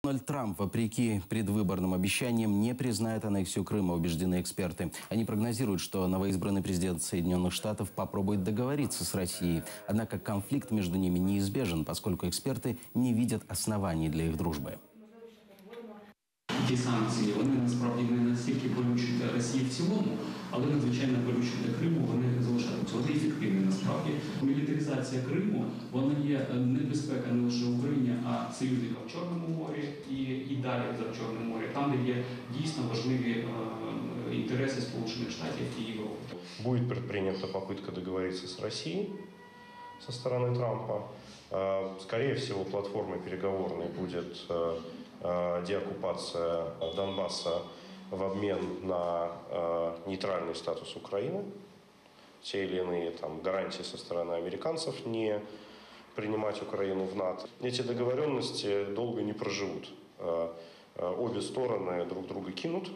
Дональд Трамп, вопреки предвыборным обещаниям, не признает аннексию Крыма, убеждены эксперты. Они прогнозируют, что новоизбранный президент Соединенных Штатов попробует договориться с Россией. Однако конфликт между ними неизбежен, поскольку эксперты не видят оснований для их дружбы. Ті санкції, вони насправді не настільки болючі для Росії в цілому, але надзвичайно болючі для Криму, вони залишаються. Вони ефективні насправді. Мілітаризація Криму, вона є небезпека не лише Україні, а союзникам в Чорному морі і далі за Чорним морем, там, де є дійсно важливі интересы Сполученных Штатов и Европы. Будет предпринята попытка договориться с Россией со стороны Трампа. Скорее всего, платформой переговорной будет деоккупация Донбасса в обмен на нейтральный статус Украины. Те или иные гарантии со стороны американцев не принимать Украину в НАТО. Эти договоренности долго не проживут. Обе стороны друг друга кинут.